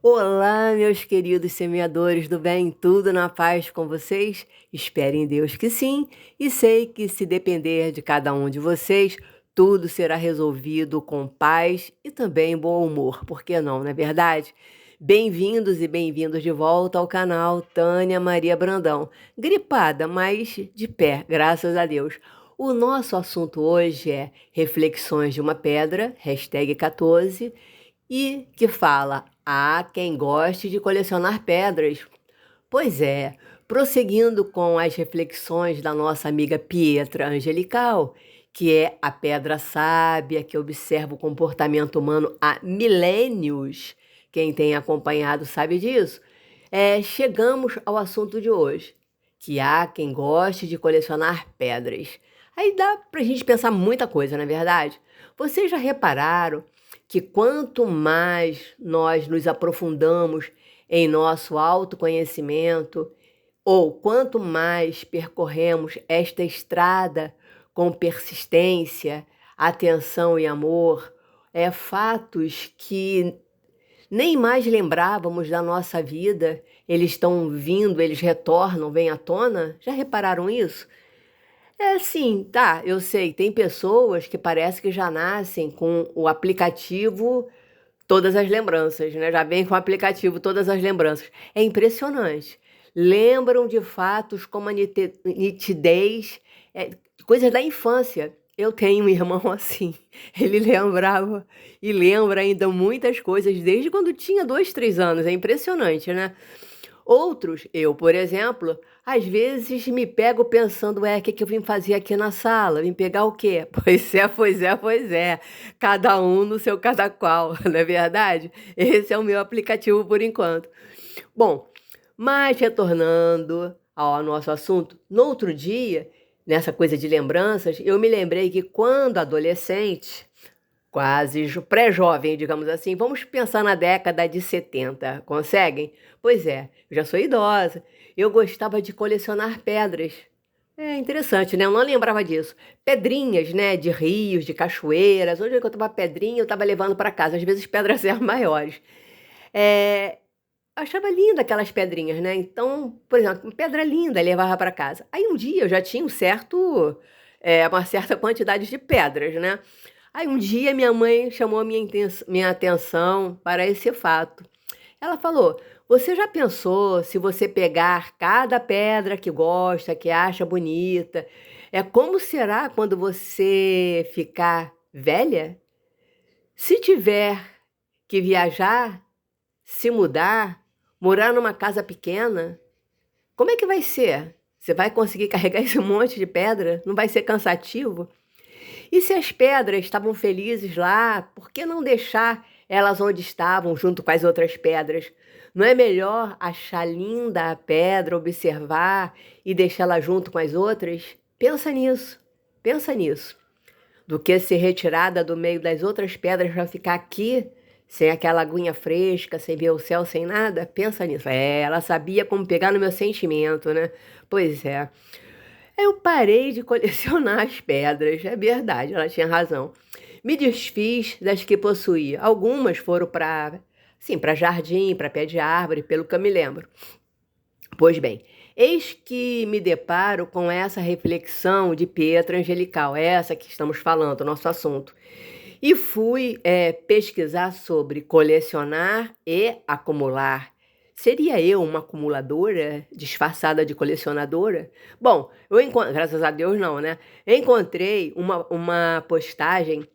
Olá, meus queridos semeadores do bem, tudo na paz com vocês? Espero em Deus que sim, e sei que se depender de cada um de vocês, tudo será resolvido com paz e também bom humor, por que não é verdade? Bem-vindos e bem-vindos de volta ao canal Tânia Maria Brandão. Gripada, mas de pé, graças a Deus. O nosso assunto hoje é Reflexões de uma Pedra, hashtag 14, e que fala: há quem goste de colecionar pedras. Pois é, prosseguindo com as reflexões da nossa amiga Pietra Angelical, que é a pedra sábia que observa o comportamento humano há milênios. Quem tem acompanhado sabe disso. Chegamos ao assunto de hoje, que há quem goste de colecionar pedras. Aí dá pra gente pensar muita coisa, não é verdade? Vocês já repararam que quanto mais nós nos aprofundamos em nosso autoconhecimento, ou quanto mais percorremos esta estrada com persistência, atenção e amor, fatos que nem mais lembrávamos da nossa vida, eles estão vindo, eles retornam, vêm à tona. Já repararam isso? Sim, tá, eu sei, tem pessoas que parece que já nascem com o aplicativo Todas as Lembranças, né? Já vem com o aplicativo Todas as Lembranças. É impressionante. Lembram de fatos com uma nitidez, é, coisas da infância. Eu tenho um irmão assim. Ele lembrava e lembra ainda muitas coisas desde quando tinha 2, 3 anos. É impressionante, né? Outros, eu, por exemplo, às vezes me pego pensando, o que eu vim fazer aqui na sala? Vim pegar o quê? Pois é, pois é, pois é. Cada um no seu cada qual, não é verdade? Esse é o meu aplicativo por enquanto. Bom, mas retornando ao nosso assunto, no outro dia, nessa coisa de lembranças, eu me lembrei que quando adolescente, quase pré-jovem, digamos assim. Vamos pensar na década de 70. Conseguem? Pois é, eu já sou idosa. Eu gostava de colecionar pedras. É interessante, né? Eu não lembrava disso. Pedrinhas, né? De rios, de cachoeiras. Onde eu encontrava pedrinha, eu estava levando para casa. Às vezes pedras eram maiores. É, achava linda aquelas pedrinhas, né? Então, por exemplo, uma pedra linda, levava para casa. Aí um dia eu já tinha uma certa quantidade de pedras, né? Aí um dia minha mãe chamou minha atenção para esse fato. Ela falou: Você já pensou se você pegar cada pedra que gosta, que acha bonita, como será quando você ficar velha? Se tiver que viajar, se mudar, morar numa casa pequena, como é que vai ser? Você vai conseguir carregar esse monte de pedra? Não vai ser cansativo? E se as pedras estavam felizes lá, por que não deixar elas onde estavam, junto com as outras pedras? Não é melhor achar linda a pedra, observar e deixá-la junto com as outras? Pensa nisso. Do que ser retirada do meio das outras pedras para ficar aqui, sem aquela aguinha fresca, sem ver o céu, sem nada? Pensa nisso. Ela sabia como pegar no meu sentimento, né? Pois é. Eu parei de colecionar as pedras, é verdade, ela tinha razão. Me desfiz das que possuía. Algumas foram para jardim, para pé de árvore, pelo que eu me lembro. Pois bem, eis que me deparo com essa reflexão de Pietra Angelical, essa que estamos falando, o nosso assunto. E fui pesquisar sobre colecionar e acumular. Seria eu uma acumuladora disfarçada de colecionadora? Bom, graças a Deus não, né? Encontrei uma postagem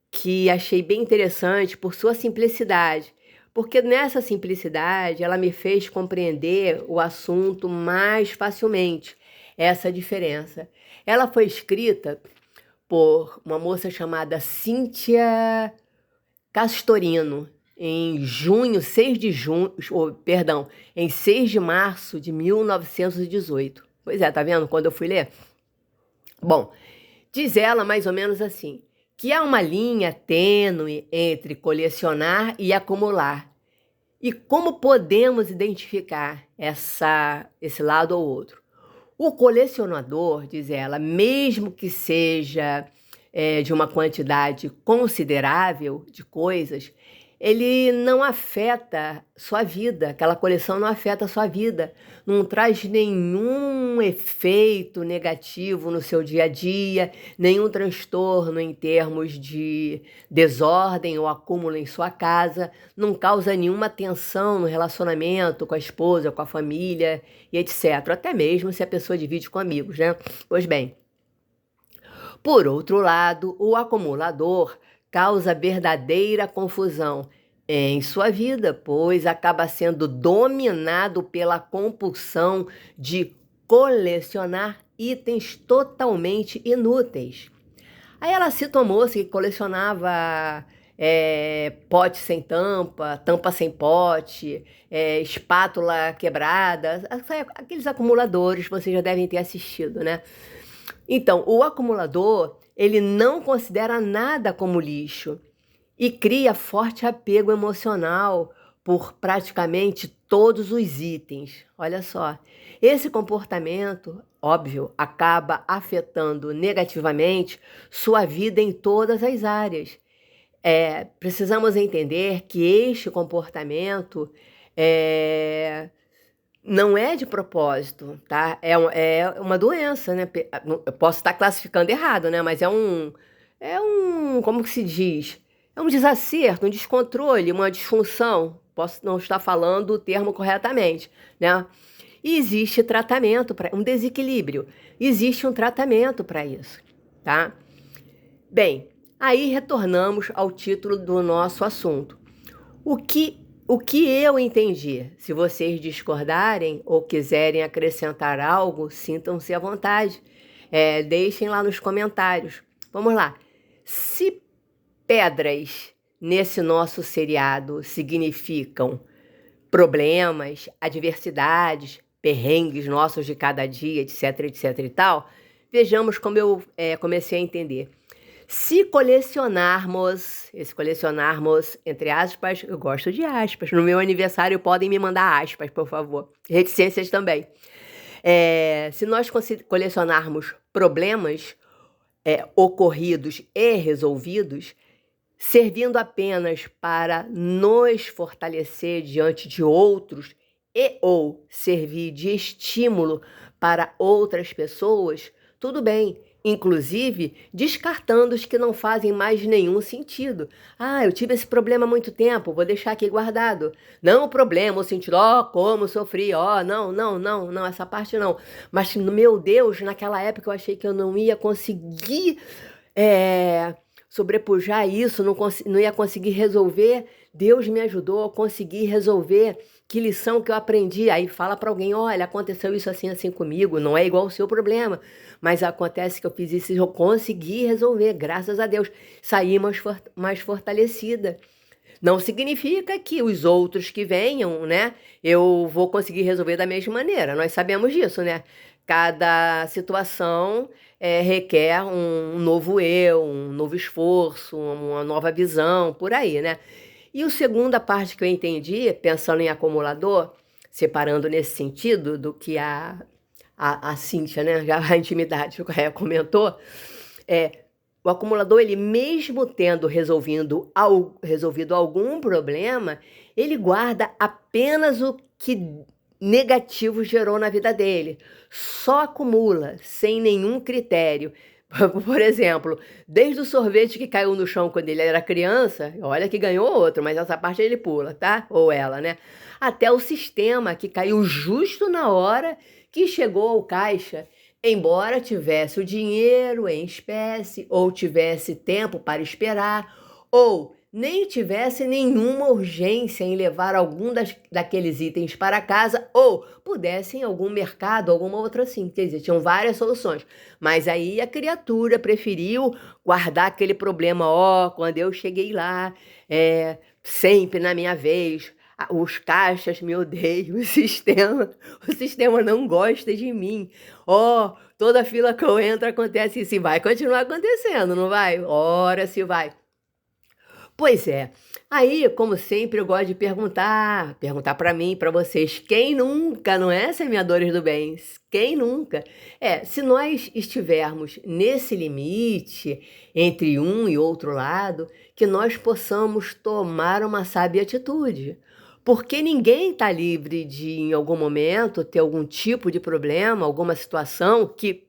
que achei bem interessante por sua simplicidade, porque nessa simplicidade ela me fez compreender o assunto mais facilmente, essa diferença. Ela foi escrita por uma moça chamada Cíntia Castorino, em junho, 6 de junho, perdão, em 6 de março de 1918. Pois é, tá vendo quando eu fui ler? Bom, diz ela mais ou menos assim, que há uma linha tênue entre colecionar e acumular. E como podemos identificar esse lado ou outro? O colecionador, diz ela, mesmo que seja de uma quantidade considerável de coisas, ele não afeta sua vida, aquela coleção não afeta a sua vida, não traz nenhum efeito negativo no seu dia a dia, nenhum transtorno em termos de desordem ou acúmulo em sua casa, não causa nenhuma tensão no relacionamento com a esposa, com a família e etc. Até mesmo se a pessoa divide com amigos, né? Pois bem, por outro lado, o acumulador causa verdadeira confusão em sua vida, pois acaba sendo dominado pela compulsão de colecionar itens totalmente inúteis. Aí ela cita uma moça que colecionava pote sem tampa, tampa sem pote, espátula quebrada, aqueles acumuladores vocês já devem ter assistido, né? Então, o acumulador, ele não considera nada como lixo e cria forte apego emocional por praticamente todos os itens. Olha só, esse comportamento, óbvio, acaba afetando negativamente sua vida em todas as áreas. Precisamos entender que este comportamento não é de propósito, tá? É uma doença, né? Eu posso estar classificando errado, né? Mas como que se diz? É um desacerto, um descontrole, uma disfunção. Posso não estar falando o termo corretamente, né? E existe tratamento para um desequilíbrio. Existe um tratamento para isso, tá? Bem, aí retornamos ao título do nosso assunto. O que eu entendi? Se vocês discordarem ou quiserem acrescentar algo, sintam-se à vontade. Deixem lá nos comentários. Vamos lá. Se pedras nesse nosso seriado significam problemas, adversidades, perrengues nossos de cada dia, etc, etc e tal, vejamos como eu comecei a entender. Se colecionarmos, entre aspas, eu gosto de aspas, no meu aniversário podem me mandar aspas, por favor, reticências também. Se nós colecionarmos problemas ocorridos e resolvidos, servindo apenas para nos fortalecer diante de outros e ou servir de estímulo para outras pessoas, tudo bem. Inclusive, descartando os que não fazem mais nenhum sentido. Eu tive esse problema há muito tempo, vou deixar aqui guardado. Não o problema, o sentido, como sofri, não, essa parte não. Mas, meu Deus, naquela época eu achei que eu não ia conseguir sobrepujar isso, não ia conseguir resolver. Deus me ajudou a conseguir resolver. Que lição que eu aprendi? Aí fala para alguém, olha, aconteceu isso assim, assim comigo, não é igual ao seu problema, mas acontece que eu fiz isso e eu consegui resolver, graças a Deus, saí mais fortalecida. Não significa que os outros que venham, né, eu vou conseguir resolver da mesma maneira, nós sabemos disso, né? Cada situação requer um novo eu, um novo esforço, uma nova visão, por aí, né? E a segunda parte que eu entendi, pensando em acumulador, separando nesse sentido do que a Cíntia, né, já a intimidade comentou, o acumulador, ele mesmo tendo resolvido algum problema, ele guarda apenas o que negativo gerou na vida dele. Só acumula, sem nenhum critério. Por exemplo, desde o sorvete que caiu no chão quando ele era criança, olha que ganhou outro, mas essa parte ele pula, tá? Ou ela, né? Até o sistema que caiu justo na hora que chegou ao caixa, embora tivesse o dinheiro em espécie, ou tivesse tempo para esperar, ou nem tivesse nenhuma urgência em levar algum daqueles itens para casa, ou pudesse em algum mercado, alguma outra assim. Quer dizer, tinham várias soluções. Mas aí a criatura preferiu guardar aquele problema, quando eu cheguei lá, sempre na minha vez, os caixas me odeiam, o sistema não gosta de mim. Toda fila que eu entro acontece isso, e vai continuar acontecendo, não vai? Ora se vai. Pois é. Aí, como sempre, eu gosto de perguntar para mim, para vocês, quem nunca, não é, semeadores do bem? Quem nunca? Se nós estivermos nesse limite entre um e outro lado, que nós possamos tomar uma sábia atitude. Porque ninguém está livre de, em algum momento, ter algum tipo de problema, alguma situação que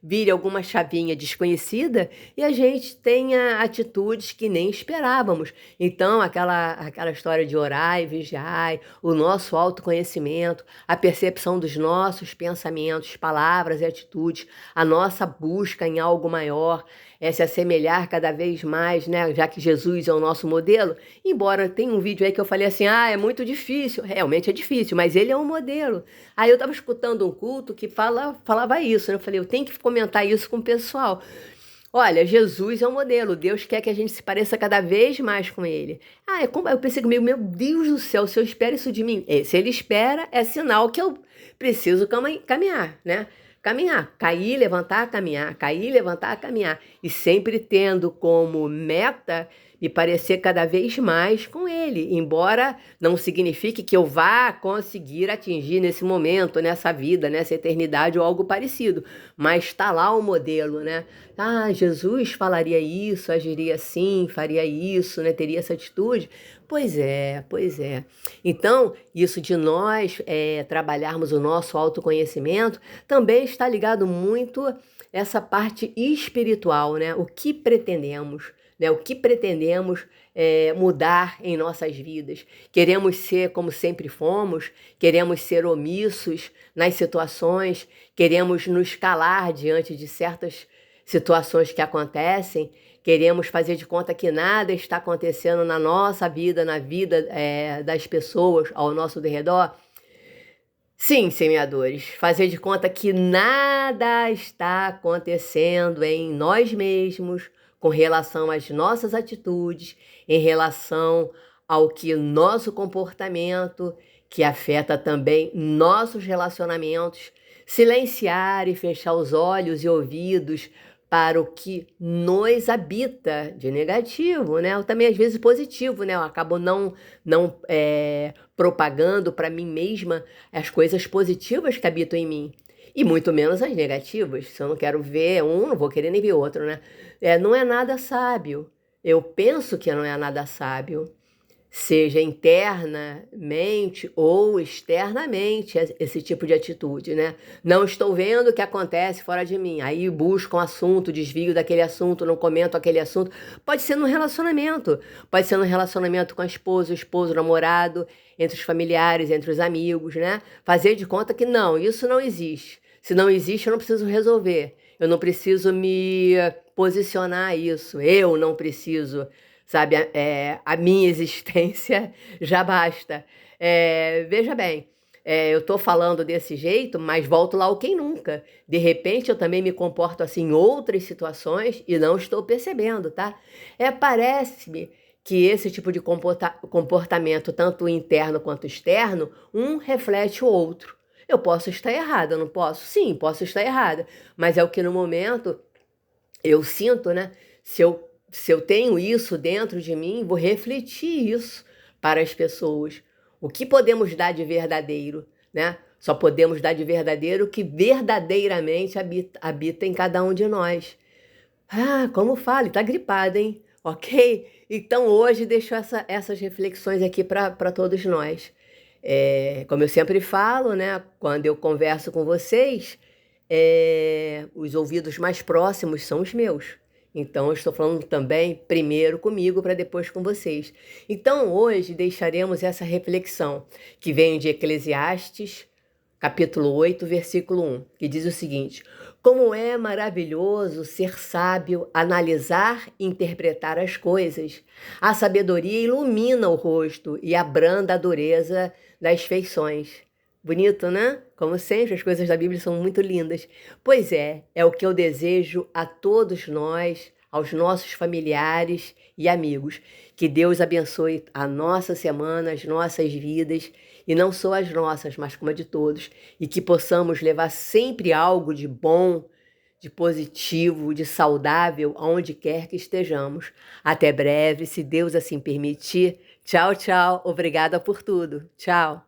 vire alguma chavinha desconhecida e a gente tenha atitudes que nem esperávamos. Então, aquela história de orar e vigiar, o nosso autoconhecimento, a percepção dos nossos pensamentos, palavras e atitudes, a nossa busca em algo maior, se assemelhar cada vez mais, né? Já que Jesus é o nosso modelo. Embora tenha um vídeo aí que eu falei assim, é muito difícil. Realmente é difícil, mas ele é um modelo. Aí eu estava escutando um culto que falava isso, né? Eu falei, eu tenho que comentar isso com o pessoal. Olha, Jesus é um modelo. Deus quer que a gente se pareça cada vez mais com Ele. Eu pensei comigo, meu Deus do céu, se eu espero isso de mim. Se Ele espera, é sinal que eu preciso caminhar, né? Caminhar, cair, levantar, caminhar, cair, levantar, caminhar. E sempre tendo como meta me parecer cada vez mais com Ele, embora não signifique que eu vá conseguir atingir nesse momento, nessa vida, nessa eternidade ou algo parecido, mas está lá o modelo, né? Jesus falaria isso, agiria assim, faria isso, né? Teria essa atitude. Pois é, pois é. Então, isso de nós trabalharmos o nosso autoconhecimento também está ligado muito essa parte espiritual, né? O que pretendemos, né? O que pretendemos mudar em nossas vidas? Queremos ser como sempre fomos? Queremos ser omissos nas situações? Queremos nos calar diante de certas situações que acontecem? Queremos fazer de conta que nada está acontecendo na nossa vida, na vida das pessoas ao nosso redor? Sim, semeadores, fazer de conta que nada está acontecendo em nós mesmos com relação às nossas atitudes, em relação ao que nosso comportamento, que afeta também nossos relacionamentos, silenciar e fechar os olhos e ouvidos para o que nos habita de negativo, né? Ou também às vezes positivo, né? Eu acabo não propagando para mim mesma as coisas positivas que habitam em mim. E muito menos as negativas. Se eu não quero ver um, não vou querer nem ver outro, né? Não é nada sábio. Eu penso que não é nada sábio, seja internamente ou externamente, esse tipo de atitude, né? Não estou vendo o que acontece fora de mim. Aí busco um assunto, desvio daquele assunto, não comento aquele assunto. Pode ser no relacionamento. Pode ser no relacionamento com a esposa, o esposo, o namorado, entre os familiares, entre os amigos, né? Fazer de conta que não, isso não existe. Se não existe, eu não preciso resolver. Eu não preciso me posicionar a isso. Eu não preciso, sabe? A minha existência já basta. Veja bem, eu estou falando desse jeito, mas volto lá ao quem nunca. De repente, eu também me comporto assim em outras situações e não estou percebendo, tá? Parece-me que esse tipo de comportamento, tanto interno quanto externo, um reflete o outro. Eu posso estar errada, não posso? Sim, posso estar errada, mas é o que no momento eu sinto, né? Se eu tenho isso dentro de mim, vou refletir isso para as pessoas. O que podemos dar de verdadeiro, né? Só podemos dar de verdadeiro o que verdadeiramente habita em cada um de nós. Como fale, tá gripada, hein? Ok? Então hoje deixo essas reflexões aqui para todos nós. Como eu sempre falo, né? Quando eu converso com vocês, os ouvidos mais próximos são os meus. Então, eu estou falando também primeiro comigo para depois com vocês. Então, hoje deixaremos essa reflexão que vem de Eclesiastes, capítulo 8, versículo 1, que diz o seguinte: como é maravilhoso ser sábio, analisar e interpretar as coisas. A sabedoria ilumina o rosto e abranda a dureza das feições. Bonito, né? Como sempre, as coisas da Bíblia são muito lindas. Pois é o que eu desejo a todos nós, aos nossos familiares e amigos. Que Deus abençoe a nossa semana, as nossas vidas, e não só as nossas, mas como a de todos. E que possamos levar sempre algo de bom, de positivo, de saudável, aonde quer que estejamos. Até breve, se Deus assim permitir. Tchau, tchau. Obrigada por tudo. Tchau.